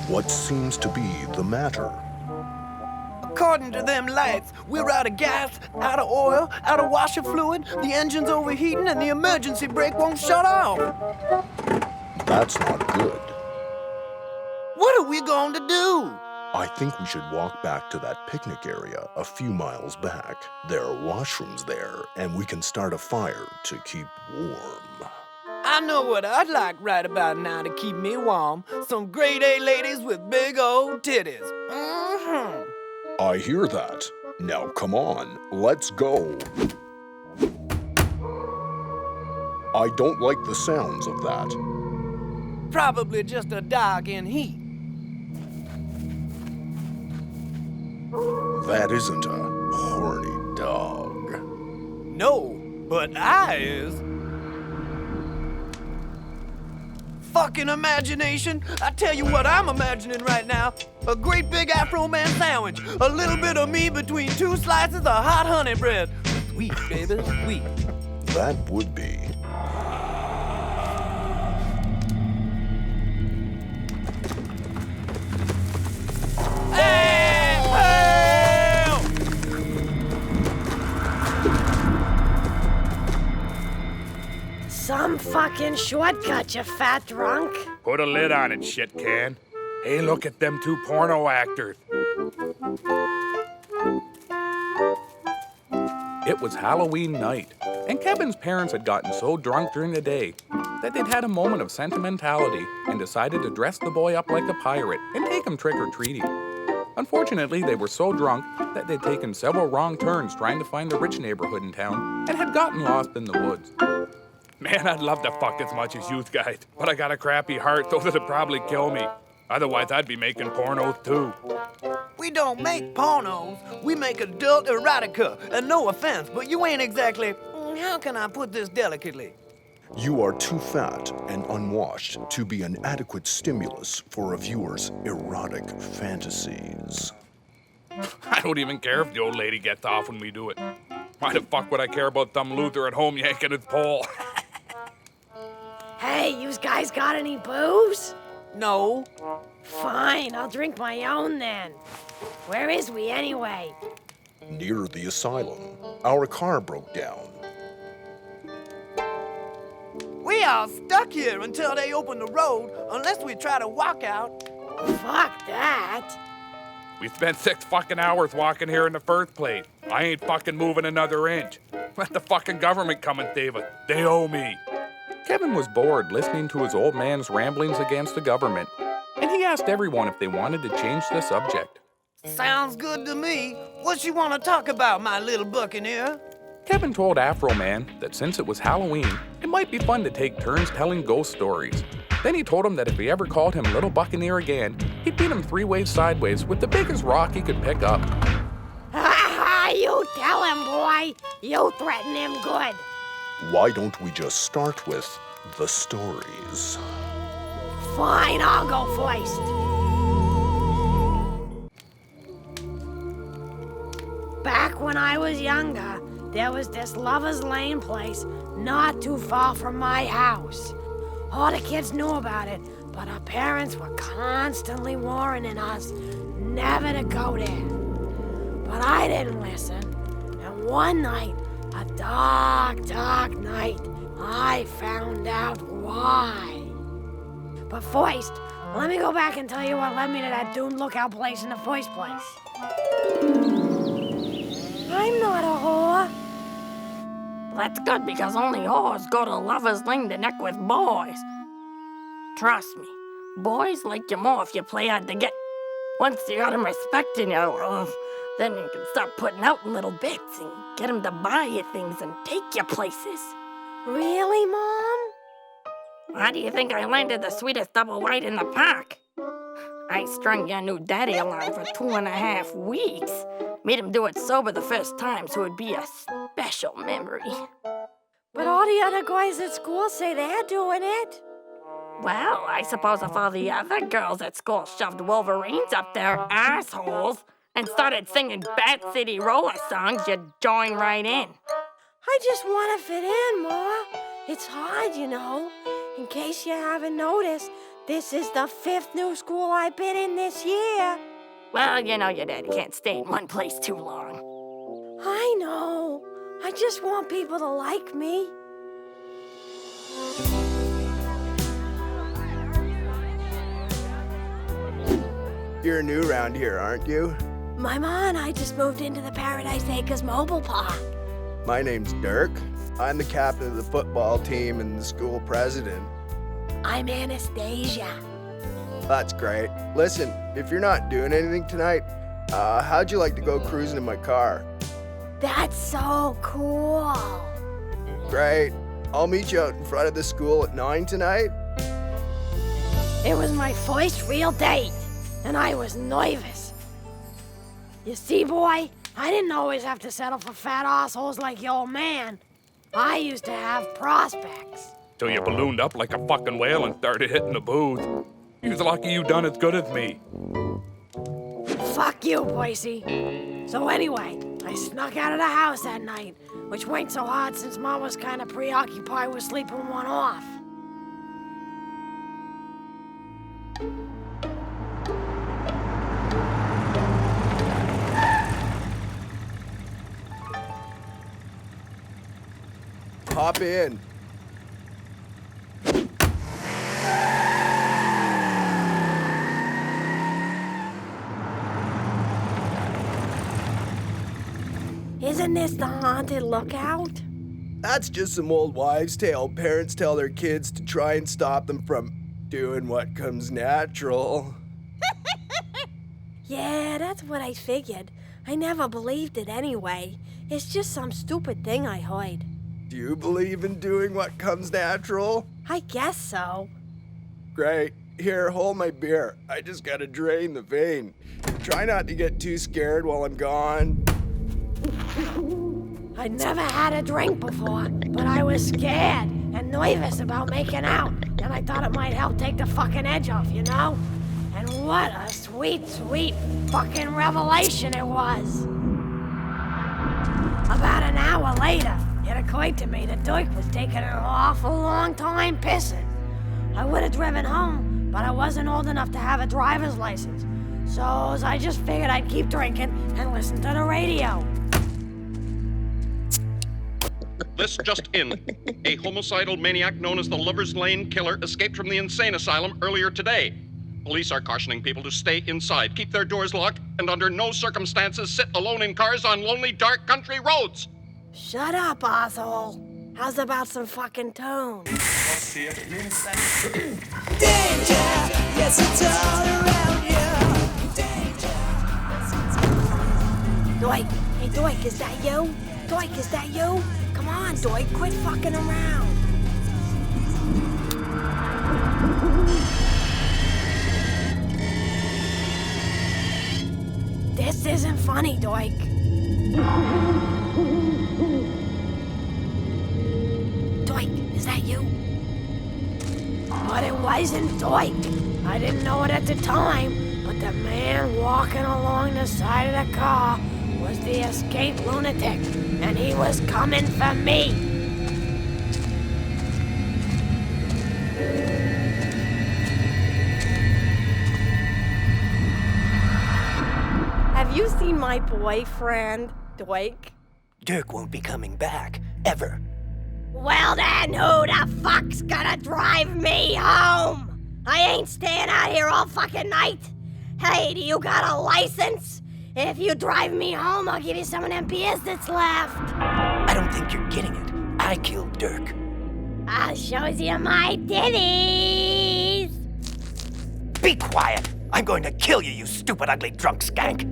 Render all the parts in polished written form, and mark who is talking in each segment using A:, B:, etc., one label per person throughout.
A: What seems to be the matter?
B: According to them lights, we're out of gas, out of oil, out of washer fluid, the engine's overheating, and the emergency brake won't shut off.
A: That's not good.
B: What are we going to do?
A: I think we should walk back to that picnic area a few miles back. There are washrooms there, and we can start a fire to keep warm.
B: I know what I'd like right about now to keep me warm. Some grade A ladies with big old titties.
A: I hear that. Now come on, let's go. I don't like the sounds of that.
B: Probably just a dog in heat.
A: That isn't a horny dog.
B: No, but I is. Fucking imagination. I tell you what I'm imagining right now. A great big Afro man sandwich. A little bit of me between two slices of hot honey bread. Sweet, baby, sweet.
A: That would be.
C: Some fucking shortcut, you fat drunk.
D: Put a lid on it, shit can. Hey, look at them two porno actors. It was Halloween night, and Kevin's parents had gotten so drunk during the day that they'd had a moment of sentimentality and decided to dress the boy up like a pirate and take him trick-or-treating. Unfortunately, they were so drunk that they'd taken several wrong turns trying to find the rich neighborhood in town and had gotten lost in the woods. Man, I'd love to fuck as much as you guys, but I got a crappy heart, so that'd probably kill me. Otherwise, I'd be making pornos too.
B: We don't make pornos. We make adult erotica. And no offense, but you ain't exactly... How can I put this delicately?
A: You are too fat and unwashed to be an adequate stimulus for a viewer's erotic fantasies.
D: I don't even care if the old lady gets off when we do it. Why the fuck would I care about some loser at home yanking his pole?
C: Hey, you guys got any booze?
B: No.
C: Fine, I'll drink my own then. Where is we anyway?
A: Near the asylum. Our car broke down.
B: We are stuck here until they open the road, unless we try to walk out.
C: Fuck that.
D: We spent 6 fucking hours walking here in the first place. I ain't fucking moving another inch. Let the fucking government come and save us. They owe me. Kevin was bored listening to his old man's ramblings against the government, and he asked everyone if they wanted to change the subject.
B: Sounds good to me. What you want to talk about, my little buccaneer?
D: Kevin told Afro Man that since it was Halloween, it might be fun to take turns telling ghost stories. Then he told him that if he ever called him Little Buccaneer again, he'd beat him 3 ways sideways with the biggest rock he could pick up.
C: You tell him, boy. You threaten him good.
A: Why don't we just start with the stories?
C: Fine, I'll go first. Back when I was younger, there was this Lover's Lane place not too far from my house. All the kids knew about it, but our parents were constantly warning us never to go there. But I didn't listen, and one night, a dark, dark night, I found out why. But first, let me go back and tell you what led me to that doomed lookout place in the first place. I'm not a whore.
E: That's good, because only whores go to Lover's Lane to neck with boys. Trust me, boys like you more if you play hard to get. Once you got them respecting you, then you can start putting out in little bits and get them to buy you things and take you places.
C: Really, Mom?
E: How do you think I landed the sweetest double white in the park? I strung your new daddy along for 2.5 weeks. Made him do it sober the first time, so it'd be a special memory.
C: But all the other guys at school say they're doing it.
E: Well, I suppose if all the other girls at school shoved Wolverines up their assholes and started singing Bat City Roller songs, you'd join right in.
C: I just want to fit in, Ma. It's hard, you know. In case you haven't noticed, This is the 5th new school I've been in this year.
E: Well, you know your daddy can't stay in one place too long.
C: I know. I just want people to like me.
B: You're new around here, aren't you?
C: My mom and I just moved into the Paradise Acres mobile park.
B: My name's Dirk. I'm the captain of the football team and the school president.
C: I'm Anastasia.
B: That's great. Listen, if you're not doing anything tonight, how'd you like to go cruising in my car?
C: That's so cool.
B: Great. I'll meet you out in front of the school at 9 tonight.
C: It was my first real date, and I was nervous. You see, boy, I didn't always have to settle for fat assholes like your old man. I used to have prospects.
D: Till you ballooned up like a fucking whale and started hitting the booth. You's lucky you done as good as me.
C: Fuck you, Percy. So anyway, I snuck out of the house that night, which wasn't so hard since Mom was kind of preoccupied with sleeping one off.
B: Hop in.
C: Isn't this the haunted lookout?
B: That's just some old wives' tale parents tell their kids to try and stop them from doing what comes natural.
C: Yeah, that's what I figured. I never believed it anyway. It's just some stupid thing I heard.
B: Do you believe in doing what comes natural?
C: I guess so.
B: Great. Here, hold my beer. I just gotta drain the vein. Try not to get too scared while I'm gone.
C: I'd never had a drink before, but I was scared and nervous about making out, and I thought it might help take the fucking edge off, you know? And what a sweet, sweet fucking revelation it was. About an hour later, it occurred to me that Dirk was taking an awful long time pissing. I would have driven home, but I wasn't old enough to have a driver's license. So I just figured I'd keep drinking and listen to the radio.
F: This just in. A homicidal maniac known as the Lover's Lane Killer escaped from the insane asylum earlier today. Police are cautioning people to stay inside, keep their doors locked, and under no circumstances sit alone in cars on lonely, dark country roads.
C: Shut up, asshole. How's about some fucking tone?
G: Danger, yes, it's all around you. Danger, yes, it's all.
C: Dwight, hey Dwight, is that you? Dwight, is that you? Come on, Dwight, quit fucking around. This isn't funny, Dwight. Dwight, is that you? But it wasn't Dwight. I didn't know it at the time, but the man walking along the side of the car was the escaped lunatic, and he was coming for me.
H: Have you seen my boyfriend, Dwight?
I: Dirk won't be coming back, ever.
C: Well then, who the fuck's gonna drive me home? I ain't staying out here all fucking night. Hey, do you got a license? If you drive me home, I'll give you some of them beers that's left.
I: I don't think you're getting it. I killed Dirk.
C: I'll show you my titties.
I: Be quiet! I'm going to kill you, you stupid, ugly, drunk skank!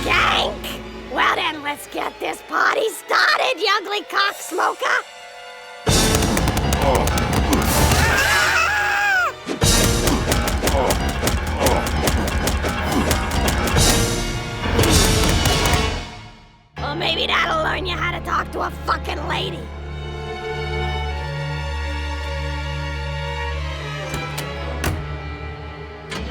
C: Gank! Well then, let's get this party started, you ugly cock smoker. Well, maybe that'll learn you how to talk to a fucking lady.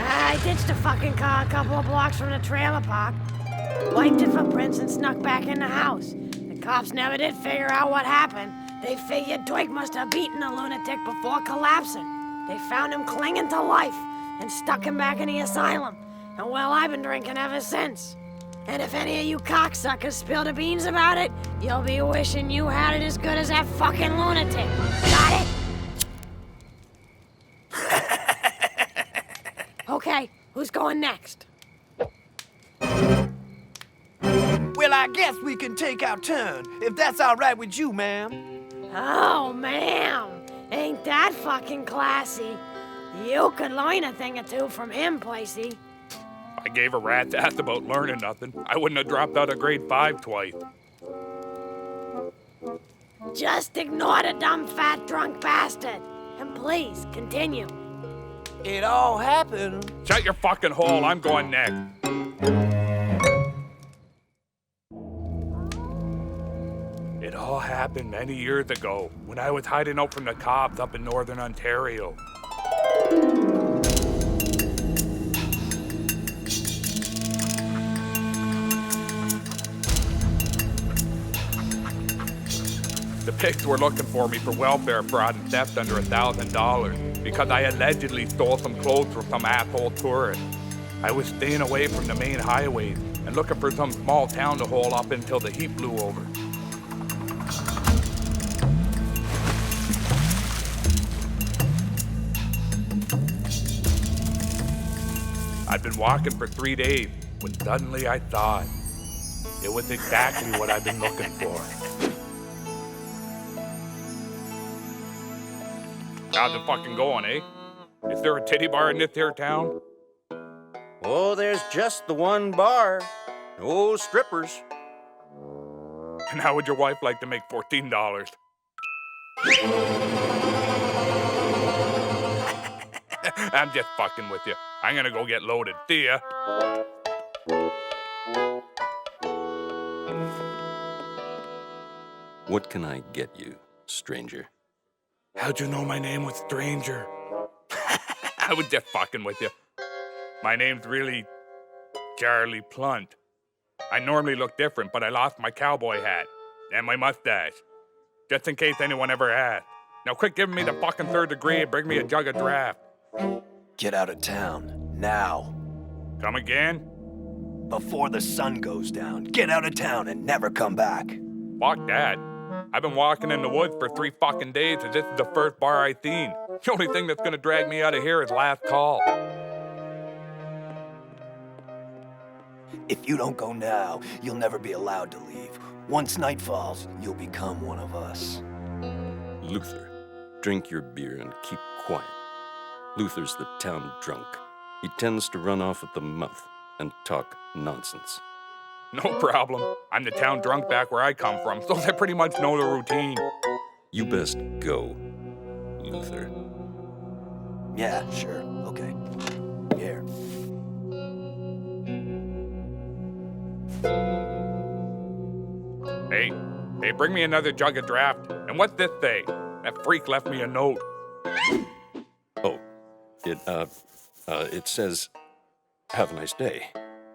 C: I ditched the fucking car a couple of blocks from the trailer park, wiped it for prints, and snuck back in the house. The cops never did figure out what happened. They figured Dwight must have beaten the lunatic before collapsing. They found him clinging to life and stuck him back in the asylum. And well, I've been drinking ever since. And if any of you cocksuckers spill the beans about it, you'll be wishing you had it as good as that fucking lunatic. Got it? Okay, who's going next?
B: Well, I guess we can take our turn, if that's all right with you, ma'am.
C: Oh, ma'am. Ain't that fucking classy? You could learn a thing or two from him, Percy.
D: I gave a rat's ass about learning nothing. I wouldn't have dropped out of grade 5 twice.
C: Just ignore the dumb, fat, drunk bastard. And please, continue.
B: It all happened.
D: Shut your fucking hole, I'm going next. It all happened many years ago, when I was hiding out from the cops up in northern Ontario. The pigs were looking for me for welfare fraud and theft under $1,000 because I allegedly stole some clothes from some asshole tourist. I was staying away from the main highways and looking for some small town to hole up until the heat blew over. I'd been walking for 3 days when suddenly I saw it. It was exactly what I'd been looking for. How's it fucking going, eh? Is there a titty bar in this here town?
J: Oh, there's just the one bar. No strippers.
D: And how would your wife like to make $14? I'm just fucking with you. I'm gonna go get loaded. See ya.
J: What can I get you, stranger?
D: How'd you know my name was Stranger? I was just fucking with you. My name's really Charlie Plunt. I normally look different, but I lost my cowboy hat and my mustache. Just in case anyone ever asked. Now quit giving me the fucking 3rd degree and bring me a jug of draft.
B: Get out of town, now.
D: Come again?
B: Before the sun goes down. Get out of town and never come back.
D: Fuck that. I've been walking in the woods for 3 fucking days and this is the first bar I've seen. The only thing that's gonna drag me out of here is last call.
B: If you don't go now, you'll never be allowed to leave. Once night falls, you'll become one of us.
J: Luther, drink your beer and keep quiet. Luther's the town drunk. He tends to run off at the mouth and talk nonsense.
D: No problem. I'm the town drunk back where I come from, so I pretty much know the routine.
J: You best go, Luther.
B: Yeah, sure, okay. Here.
D: Hey, bring me another jug of draft. And what's this say? That freak left me a note.
J: Oh, it says, have a nice day.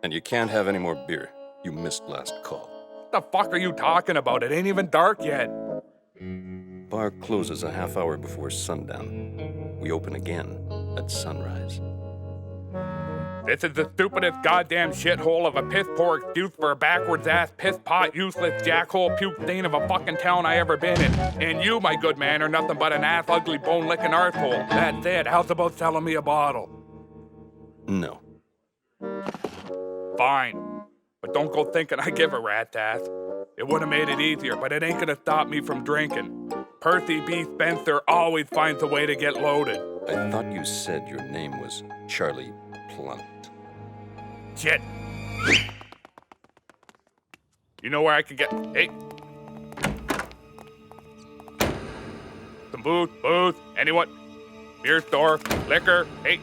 J: And you can't have any more beer. You missed last call.
D: What the fuck are you talking about? It ain't even dark yet.
J: Bar closes a half hour before sundown. We open again at sunrise.
D: This is the stupidest goddamn shithole of a piss-poor excuse for a backwards-ass, piss-pot, useless, jackhole, puke stain of a fucking town I ever been in. And you, my good man, are nothing but an ass, ugly, bone-licking arsehole. That's it. How's about selling me a bottle?
J: No.
D: Fine. But don't go thinking I give a rat's ass. It would have made it easier, but it ain't gonna stop me from drinking. Percy B. Spencer always finds a way to get loaded.
J: I thought you said your name was Charlie Plunt.
D: Shit. You know where I could get... Hey. Some booze, anyone? Beer store, liquor, hey.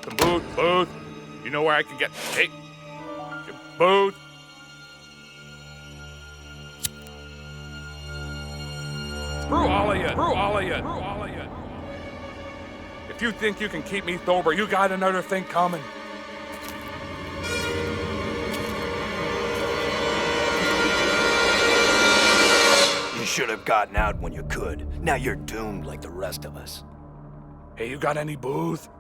D: Some booze. You know where I could get... Hey. Booze. Screw all of you. If you think you can keep me sober, you got another thing coming.
B: You should have gotten out when you could. Now you're doomed like the rest of us.
D: Hey, you got any booze?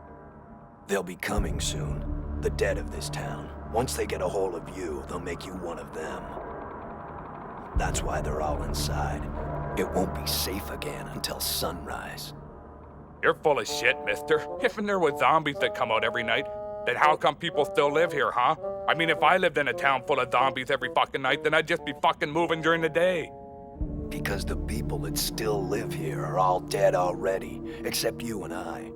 I: They'll be coming soon. The dead of this town. Once they get a hold of you, they'll make you one of them. That's why they're all inside. It won't be safe again until sunrise.
D: You're full of shit, mister. If there was zombies that come out every night, then how come people still live here, huh? I mean, if I lived in a town full of zombies every fucking night, then I'd just be fucking moving during the day.
I: Because the people that still live here are all dead already, except you and I.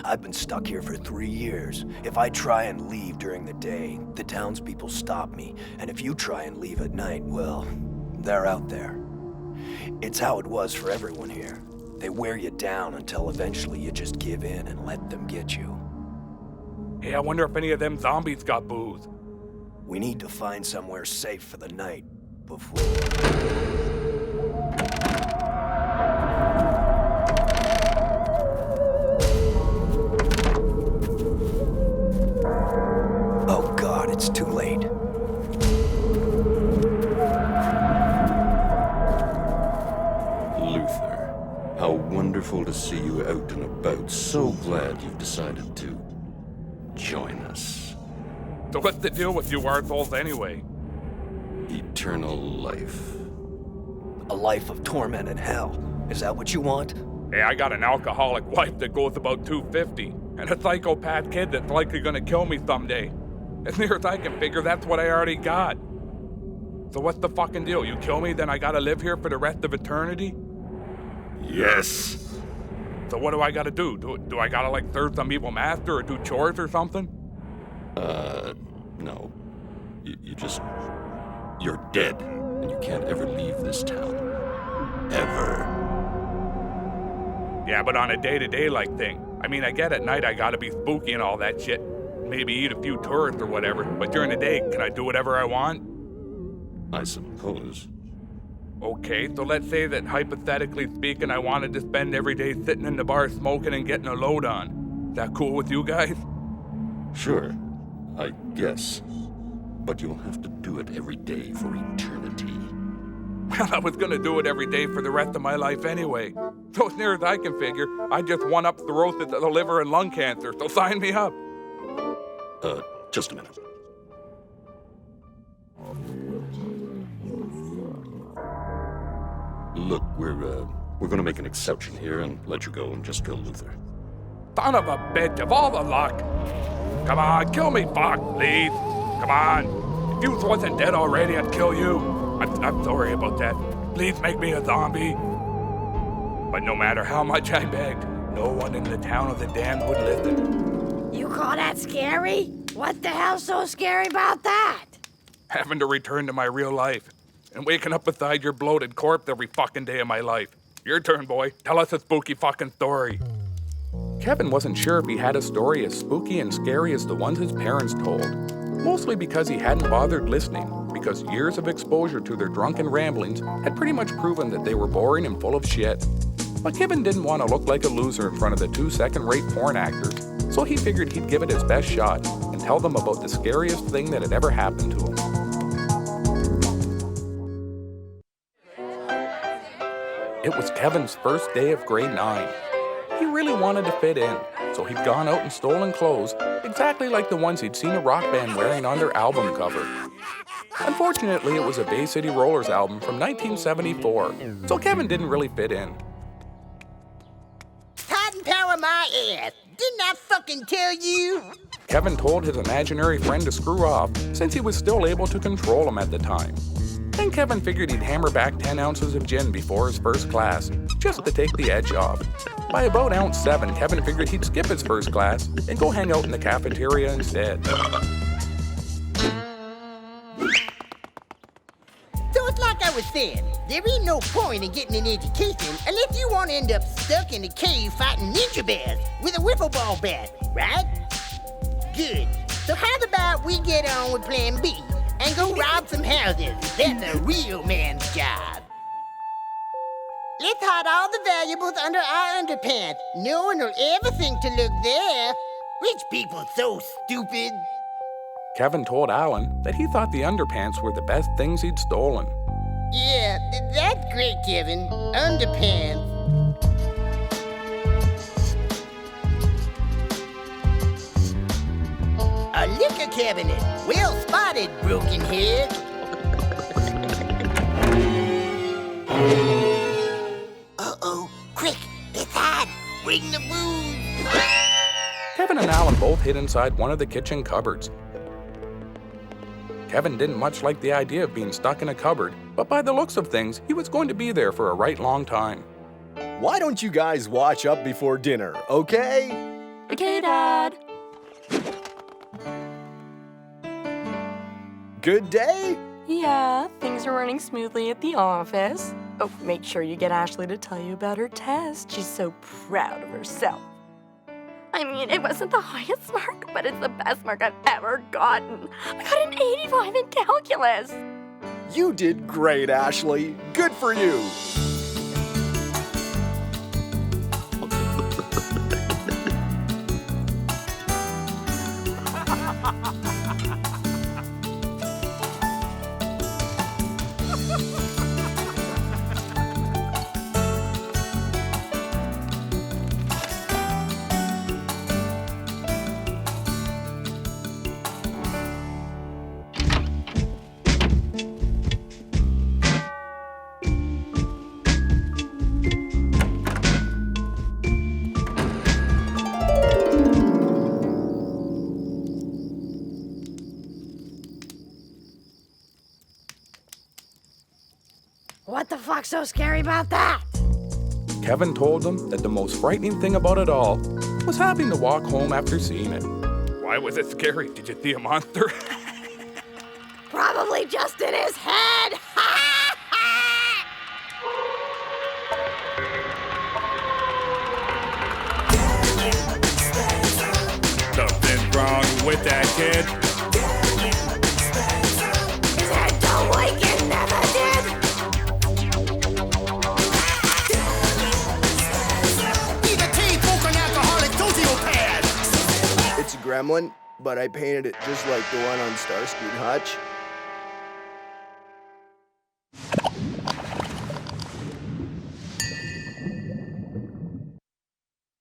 I: I've been stuck here for 3 years. If I try and leave during the day, the townspeople stop me. And if you try and leave at night, well, they're out there. It's how it was for everyone here. They wear you down until eventually you just give in and let them get you.
D: Hey, I wonder if any of them zombies got booze.
I: We need to find somewhere safe for the night before... Oh God, it's too late.
J: Luther, how wonderful to see you out and about. So glad you've decided to join us.
D: So what's the deal with you arseholes anyway?
J: Eternal life.
I: A life of torment and hell. Is that what you want?
D: Hey, I got an alcoholic wife that goes about 250, and a psychopath kid that's likely gonna kill me someday. As near as I can figure, that's what I already got. So what's the fucking deal? You kill me, then I gotta live here for the rest of eternity?
J: Yes.
D: So what do I gotta do? Do I gotta, like, serve some evil master or do chores or something?
J: No. You're dead, and you can't ever leave this town. Ever.
D: Yeah, but on a day-to-day like thing. I mean, I get at night I gotta be spooky and all that shit. Maybe eat a few tourists or whatever. But during the day, can I do whatever I want?
J: I suppose.
D: Okay, so let's say that hypothetically speaking, I wanted to spend every day sitting in the bar smoking and getting a load on. Is that cool with you guys?
J: Sure, I guess. But you'll have to do it every day for eternity.
D: Well, I was gonna do it every day for the rest of my life anyway. So as near as I can figure, I just one-up cirrhosis of the liver and lung cancer, so sign me up.
J: Just a minute. Look, we're gonna make an exception here and let you go and just kill Luther.
D: Son of a bitch, of all the luck. Come on, kill me, fuck, please. Come on. If you wasn't dead already, I'd kill you. I'm sorry about that. Please make me a zombie. But no matter how much I begged, no one in the town of the damned would listen.
C: You call that scary? What the hell's so scary about that?
D: Having to return to my real life and waking up beside your bloated corpse every fucking day of my life. Your turn, boy. Tell us a spooky fucking story. Kevin wasn't sure if he had a story as spooky and scary as the ones his parents told. Mostly because he hadn't bothered listening, because years of exposure to their drunken ramblings had pretty much proven that they were boring and full of shit. But Kevin didn't want to look like a loser in front of the 2 second-rate porn actors, so he figured he'd give it his best shot and tell them about the scariest thing that had ever happened to him. It was Kevin's first day of grade 9. He really wanted to fit in, so he'd gone out and stolen clothes, exactly like the ones he'd seen a rock band wearing on their album cover. Unfortunately, it was a Bay City Rollers album from 1974, so Kevin didn't really fit in.
K: Cotton power my ass! Didn't I fucking tell you?
D: Kevin told his imaginary friend to screw off, since he was still able to control him at the time. Then Kevin figured he'd hammer back 10 ounces of gin before his first class, just to take the edge off. By about ounce 7, Kevin figured he'd skip his first class and go hang out in the cafeteria instead.
K: So it's like I was saying, there ain't no point in getting an education unless you want to end up stuck in a cave fighting ninja bears with a wiffle ball bat, right? Good. So how about we get on with plan B and go rob some houses? That's a real man's job. Let's hide all the valuables under our underpants. No one will ever think to look there. Rich people so stupid.
D: Kevin told Allen that he thought the underpants were the best things he'd stolen.
K: Yeah, that's great, Kevin. Underpants. cabinet. Well spotted, broken head. Uh-oh. Quick, it's hot. Bring the booze.
D: Kevin and Alan both hid inside one of the kitchen cupboards. Kevin didn't much like the idea of being stuck in a cupboard, but by the looks of things, he was going to be there for a right long time.
L: Why don't you guys watch up before dinner, okay?
E: Okay, Dad.
L: Good day?
E: Yeah, things are running smoothly at the office. Oh, make sure you get Ashley to tell you about her test. She's so proud of herself. I mean, it wasn't the highest mark, but it's the best mark I've ever gotten. I got an 85 in calculus.
L: You did great, Ashley. Good for you.
C: What the fuck's so scary about that?
D: Kevin told them that the most frightening thing about it all was having to walk home after seeing it. Why was it scary? Did you see a monster?
C: Probably just in his head!
M: Something wrong with that kid.
C: His head don't wake, it never did!
K: He's a teen-poking alcoholic sociopath.
L: It's a gremlin, but I painted it just like the one on Starsky and Hutch.